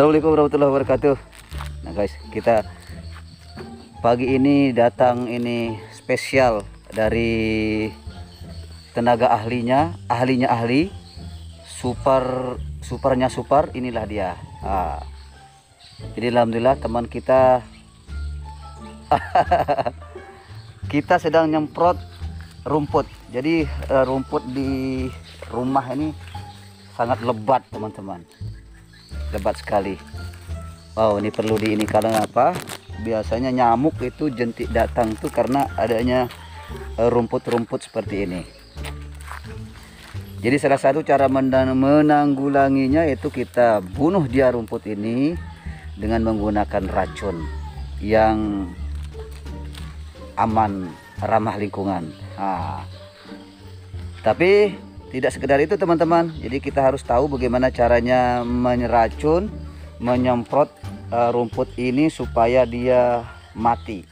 Assalamualaikum warahmatullahi wabarakatuh. Nah guys, kita pagi ini datang ini spesial dari tenaga ahli, supernya super, inilah dia. Jadi alhamdulillah teman kita kita sedang nyemprot rumput. Jadi rumput di rumah ini sangat lebat teman-teman, lebat sekali. Wow, ini perlu di ini karena apa? Biasanya nyamuk itu jentik datang tuh karena adanya rumput-rumput seperti ini. Jadi salah satu cara menanggulanginya itu kita bunuh dia rumput ini dengan menggunakan racun yang aman, ramah lingkungan. Tapi tidak sekedar itu teman-teman. Jadi kita harus tahu bagaimana caranya menyemprot rumput ini supaya dia mati.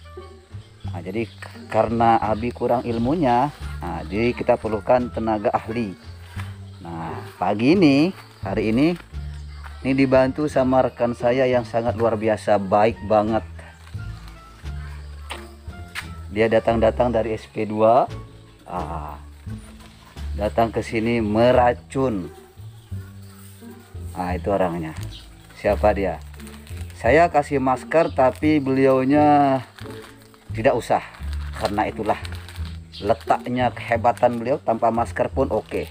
Jadi karena Abi kurang ilmunya, jadi kita perlukan tenaga ahli. Hari ini dibantu sama rekan saya yang sangat luar biasa, baik banget. Dia datang dari SP2, datang ke sini meracun. Itu orangnya. Siapa dia? Saya kasih masker tapi beliaunya tidak usah, karena itulah letaknya kehebatan beliau, tanpa masker pun oke.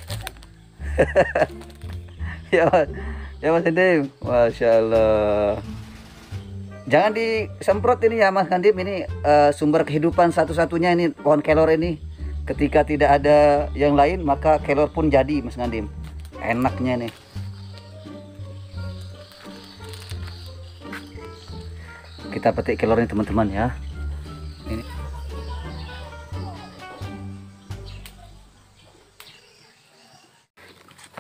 ya Mas Kandim, Masya Allah. Jangan disemprot ini ya Mas Kandim, ini sumber kehidupan satu-satunya ini pohon kelor ini. Ketika tidak ada yang lain maka kelor pun jadi Mas Kandim. Enaknya nih. Kita petik kelornya teman-teman ya. Ini.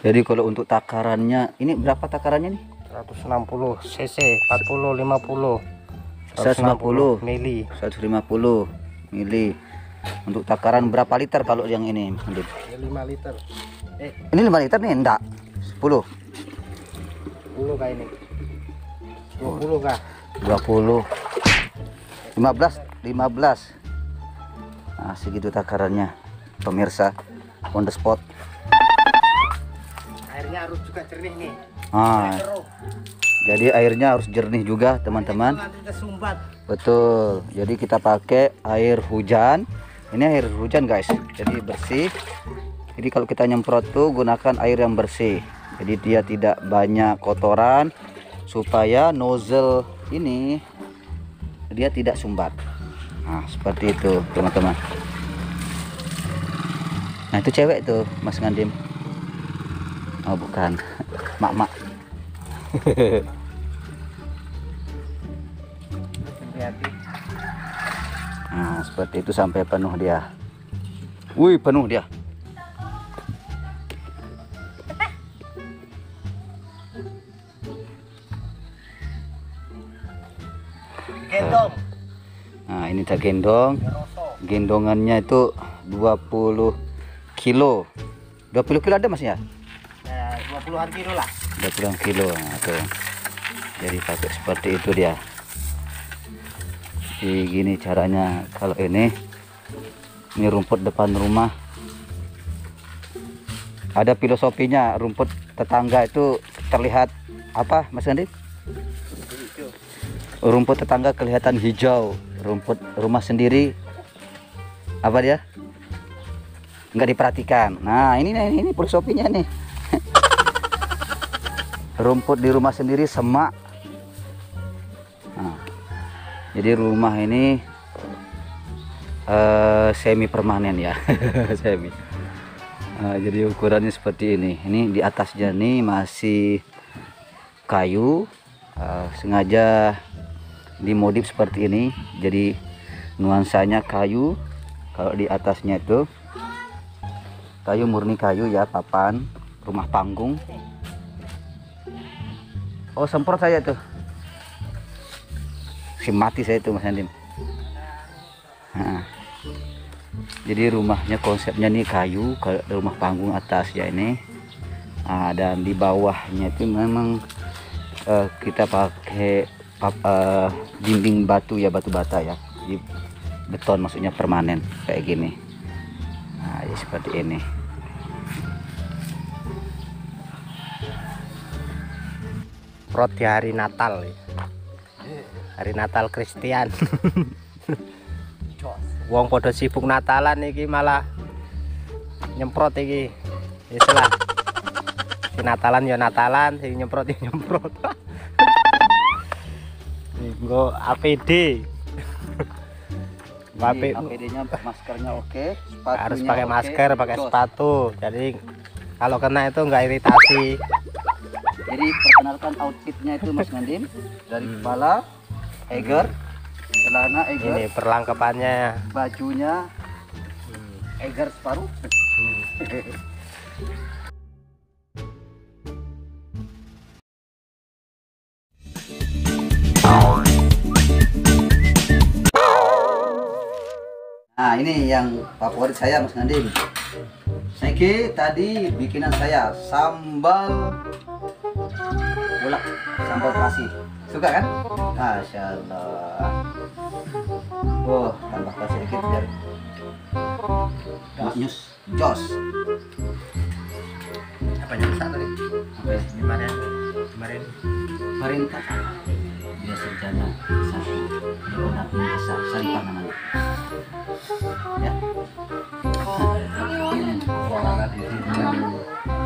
Jadi kalau untuk takarannya ini berapa takarannya nih? 160 cc, 40, 50, 150 mili, 150 mili. Untuk takaran berapa liter kalau yang ini? 5 liter. Ini 5 liter nih, enggak 10 kah ini? 20 kah? 20 15. Segitu takarannya pemirsa, on the spot. Airnya harus juga jernih nih. Jadi airnya harus jernih juga teman-teman. Betul. Jadi kita pakai air hujan. Ini air hujan guys, jadi bersih. Jadi kalau kita nyemprot tuh gunakan air yang bersih, jadi dia tidak banyak kotoran, supaya nozzle ini dia tidak sumbat. Seperti itu teman-teman. Itu cewek tuh Mas Kandim. Bukan, mak. Seperti itu sampai penuh dia. Wih, penuh dia. Gendong. Ini tak gendong. Gendongannya itu 20 kilo. 20 kilo ada Mas ya? 20-an kilo lah. 20-an kilo. Tuh. Jadi pakai seperti itu dia. Jadi gini caranya. Kalau ini rumput depan rumah, ada filosofinya. Rumput tetangga itu terlihat apa Mas Andi? Rumput tetangga kelihatan hijau, rumput rumah sendiri apa dia? Enggak diperhatikan. Ini filosofinya nih. Rumput di rumah sendiri semak. Jadi rumah ini semi permanen ya. Semi. Jadi ukurannya seperti ini. Ini di atasnya nih masih kayu, sengaja dimodif seperti ini. Jadi nuansanya kayu. Kalau di atasnya itu kayu, murni kayu ya, papan rumah panggung. Semprot saya tuh. Mati saya itu Mas Andim. Jadi rumahnya konsepnya nih kayu, kalau rumah panggung atas ya ini. Dan di bawahnya itu memang kita pakai dinding batu ya, batu bata ya, di beton maksudnya permanen kayak gini. Nah ya seperti ini. Prot di hari Natal ya. Hari Natal Kristen. Wong podo sibuk Natalan iki malah nyemprot iki. Istilah si Natalan ya Natalan, si nyemprot ya nyemprot. Nggo APD. APD-nya maskernya oke, harus pakai masker, pakai sepatu. Jadi kalau kena itu enggak iritasi. Jadi perkenalkan outfitnya itu Mas Ngandim, dari kepala Eiger, celana Eiger, ini perlengkapannya, bajunya Eiger separuh. Nah ini yang favorit saya Mas Ngandim. Saiki tadi bikinan saya sambal bola, sambal terasi. Suka kan? Masya Allah. Oh, tambahkan sedikit biar maknyus, jos. apa yang satu tadi? Apa ya? Kemarin Perintah dia sarjana satu, dia pendamping desa Saripah namanya. Ya.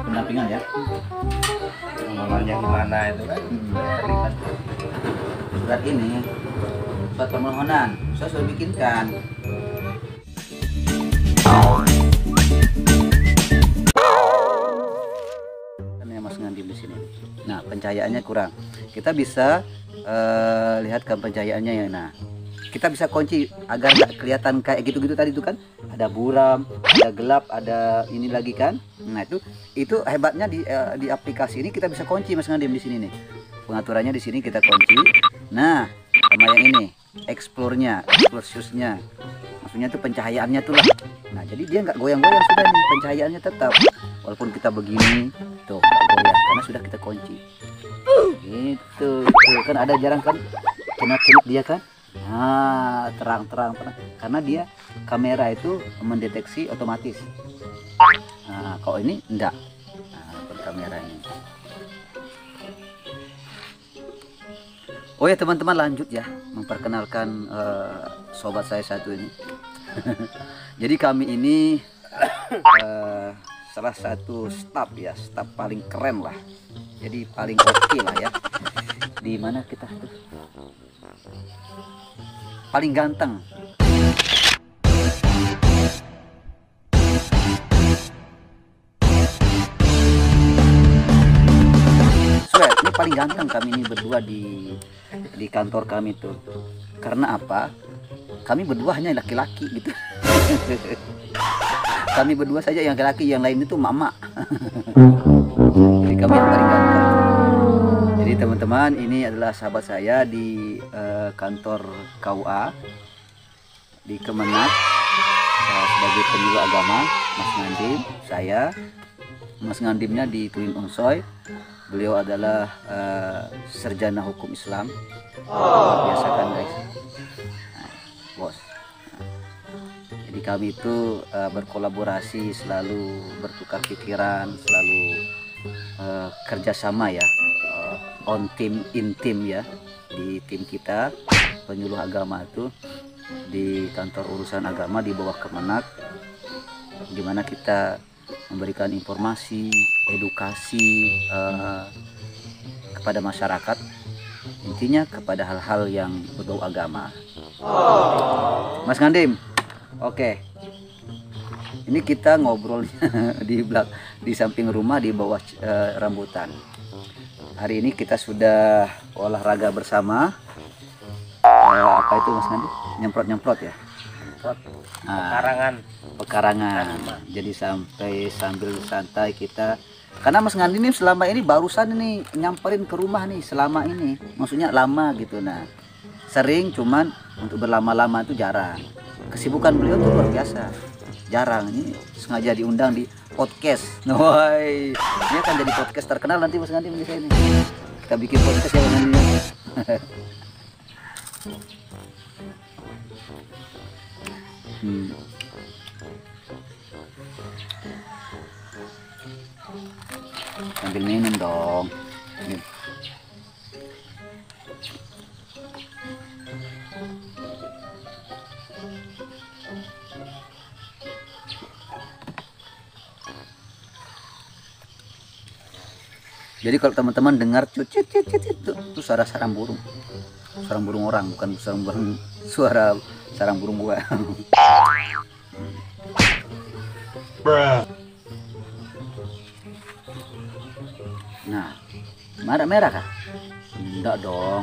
Pendampingan ya. ngomongnya gimana itu kan terlibat. Surat ini surat permohonan saya sudah bikinkan. Kan ya Mas Ngandim di sini. Nah pencahayaannya kurang. Kita bisa lihat ke pencahayaannya ya. Nah kita bisa kunci agar nggak kelihatan kayak gitu-gitu tadi itu kan, ada buram, ada gelap, ada ini lagi kan. Nah itu hebatnya di aplikasi ini kita bisa kunci Mas Ngandim di sini nih. Pengaturannya di sini kita kunci. Nah sama yang ini explore-nya, explosiusnya, maksudnya itu pencahayaannya tuh lah. Nah jadi dia nggak goyang-goyang sudah nih, pencahayaannya tetap walaupun kita begini tuh nggak goyang karena sudah kita kunci. Gitu tuh, kan ada jarang kan cenut-cenut dia kan. Nah terang-terang karena dia kamera itu mendeteksi otomatis. Nah kalau ini enggak, nah, kamera ini. Oh ya teman-teman, lanjut ya memperkenalkan sobat saya satu ini. Jadi kami ini salah satu staf ya, staf paling keren lah. Jadi paling oke lah ya. Di mana kita tuh? Paling ganteng. Sweat, ini paling ganteng kami ini berdua di kantor kami tuh. Karena apa? Kami berdua hanya laki-laki gitu. Kami berdua saja yang laki-laki, yang lain itu mama. Jadi kami yang paling ganteng. Jadi teman-teman, ini adalah sahabat saya di kantor KUA di Kemenak sebagai penyuluh agama. Mas Ngandim, saya Mas Ngandimnya di Tuin Onsoy. Beliau adalah sarjana hukum Islam. Biasa kan guys, nah, bos. Jadi kami itu berkolaborasi, selalu bertukar pikiran, selalu kerjasama ya, on team, in team ya, di tim kita penyuluh agama itu di kantor urusan agama di bawah Kemenak, dimana kita memberikan informasi, edukasi kepada masyarakat, intinya kepada hal-hal yang berbau agama. Mas Ngandim, oke. Ini kita ngobrol di samping rumah di bawah rambutan. Hari ini kita sudah olahraga bersama. Apa itu Mas Ngandim? Nyemprot-nyemprot ya? Pekarangan. Jadi sambil santai kita. Karena Mas Ngandim ini selama ini barusan ini nyamperin ke rumah nih selama ini. Maksudnya lama gitu. Nah, sering, cuman untuk berlama-lama itu jarang. Kesibukan beliau tuh luar biasa. Jarang, ini sengaja diundang di podcast. Woi, ini akan jadi podcast terkenal nanti Mas Ngandim di sini. kita bikin podcast ya nanti. Sambil minum dong. Jadi kalau teman-teman dengar cucit itu suara sarang burung. Sarang burung orang, bukan suara sarang burung gua. Nah, merah kah? Enggak dong.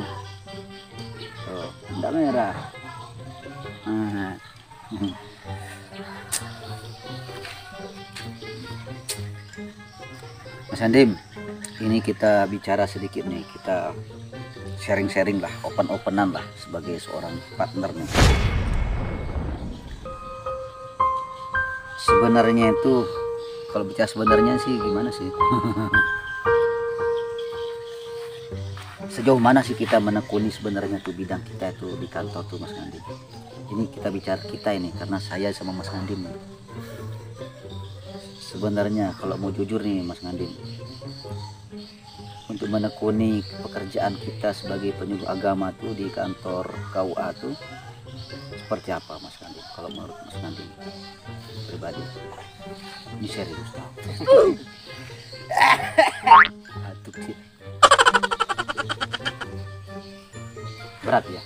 Tuh, enggak merah. Mas Andim, ini kita bicara sedikit nih, kita sharing-sharing lah, open-openan lah sebagai seorang partner nih. Sebenarnya itu, kalau bicara sebenarnya sih gimana sih? Sejauh mana sih kita menekuni sebenarnya tuh bidang kita itu di kantor tuh Mas Andim? Ini kita bicara kita ini karena saya sama Mas Andim nih. Sebenarnya kalau mau jujur nih Mas Andim, untuk menekuni pekerjaan kita sebagai penyuluh agama tuh di kantor KUA tuh seperti apa Mas Andim? Kalau menurut Mas Andim pribadi, ini serius tau. Aduh, berat ya.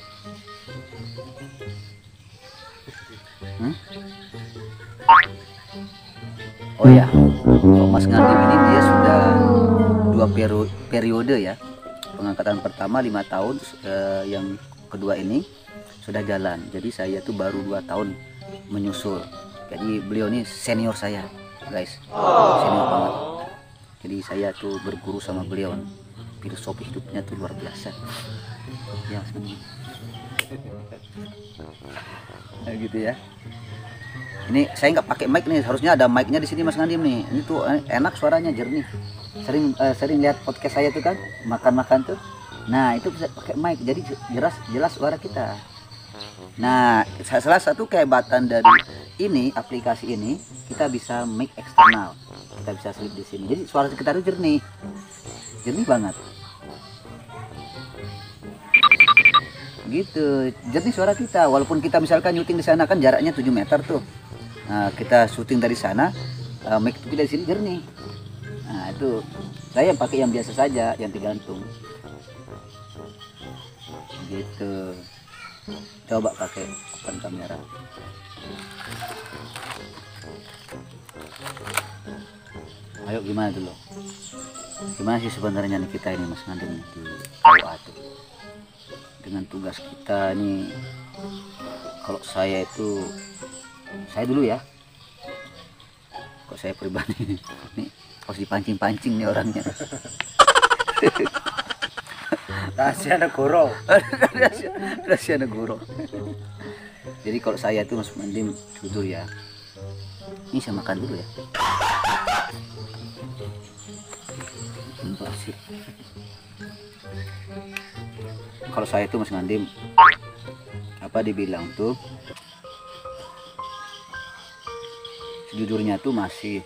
Oh ya, kalau Mas Andim ini dia sudah 2 periode ya. Pengangkatan pertama 5 tahun, yang kedua ini sudah jalan. Jadi saya tuh baru 2 tahun menyusul. Jadi beliau ini senior saya, guys, senior banget. Jadi saya tuh berguru sama beliau. Filosofi hidupnya tuh luar biasa. Ya, nah, gitu ya. Ini saya nggak pakai mic nih, harusnya ada micnya di sini Mas Andim nih. Ini tuh enak suaranya, jernih. Sering lihat podcast saya tuh kan, makan tuh. Nah itu bisa pakai mic, jadi jelas suara kita. Nah salah satu kehebatan dari ini aplikasi ini, kita bisa mic eksternal, kita bisa selip di sini. Jadi suara sekitar itu jernih banget. Gitu, jernih suara kita. Walaupun kita misalkan syuting di sana kan jaraknya 7 meter tuh. Nah, kita syuting dari sana, mic kita di sini jernih. Nah itu saya pakai yang biasa saja, yang digantung gitu. Coba pakai open kamera. Ayo gimana dulu, gimana sih sebenarnya nih kita ini Mas Andim di KUA tuh, dengan tugas kita nih. Kalau saya itu, saya dulu ya, kok saya pribadi nih harus dipancing-pancing nih orangnya. Rahasia negoro. Rahasia negoro. Jadi kalau saya itu Mas Andim jujur ya, ini saya makan dulu ya. Sih. Kalau saya itu Mas Andim, apa dibilang tuh, sejujurnya tuh masih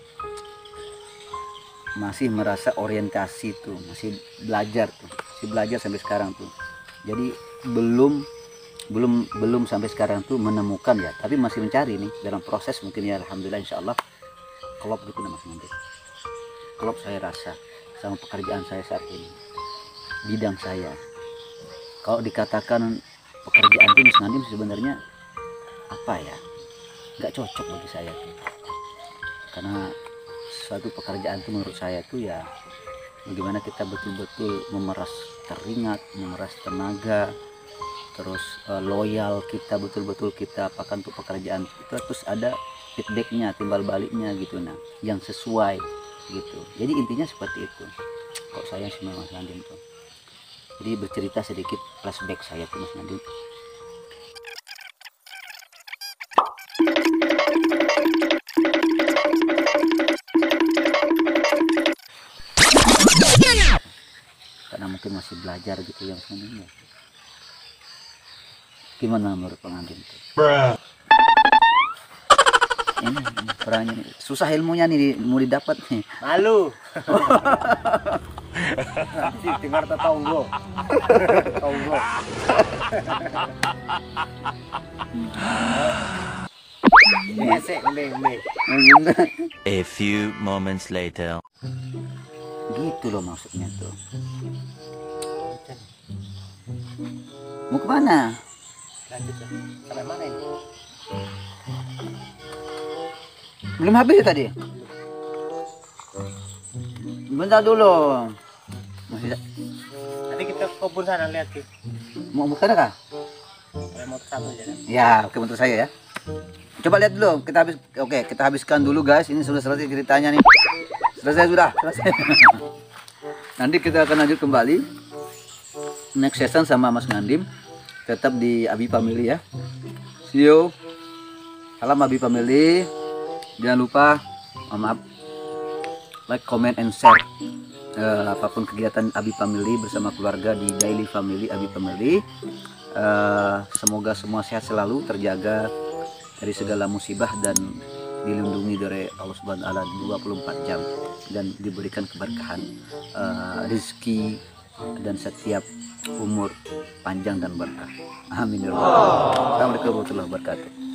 merasa orientasi tuh, masih belajar sampai sekarang tuh. Jadi belum sampai sekarang tuh menemukan ya, tapi masih mencari nih, dalam proses mungkin ya. Alhamdulillah insyaallah klop gitu Mas Andim. Klop saya rasa sama pekerjaan saya saat ini, bidang saya. Kalau dikatakan pekerjaan itu Mas Andim sebenarnya apa ya, nggak cocok bagi saya tuh. Karena suatu pekerjaan itu menurut saya tuh ya, bagaimana kita betul-betul memeras keringat, memeras tenaga, terus loyal kita, betul-betul kita apakan untuk pekerjaan itu, terus ada feedbacknya, timbal baliknya gitu, nah yang sesuai gitu. Jadi intinya seperti itu kok saya sama Mas Andim tuh. Jadi bercerita sedikit flashback saya tuh Mas Andim. Karena mungkin Mas belajar gitu yang sebenarnya. Gimana menurut pengantin itu? Ini perannya nih. Susah ilmunya nih mau didapat nih. Malu. Nanti dengar tetanggo. Tetanggo. Ngesek ngombe. A few moments later. Gitu loh maksudnya tuh. Mau kemana? Lanjut ya. Sampai mana ini? Belum habis ya tadi? Bentar dulu. Masih Nanti kita ke kebun sana lihat sih. mau buka kah? Kayak motor satu aja kan. Ya, oke menurut saya ya. Coba lihat dulu, kita habiskan dulu guys. Ini sudah selesai ceritanya nih. Selesai. Nanti kita akan lanjut kembali next session sama Mas Ngandim. Tetap di Abi Family ya. See you. Salam Abi Family. Jangan lupa, maaf, like, comment, and share apapun kegiatan Abi Family bersama keluarga di Daily Family Abi Family. Semoga semua sehat selalu, terjaga dari segala musibah dan dilindungi dari Allah Subhanahu wa taala 24 jam dan diberikan keberkahan rezeki dan setiap umur panjang dan berkah. Amin ya rabbal alamin. Assalamualaikum warahmatullahi wabarakatuh.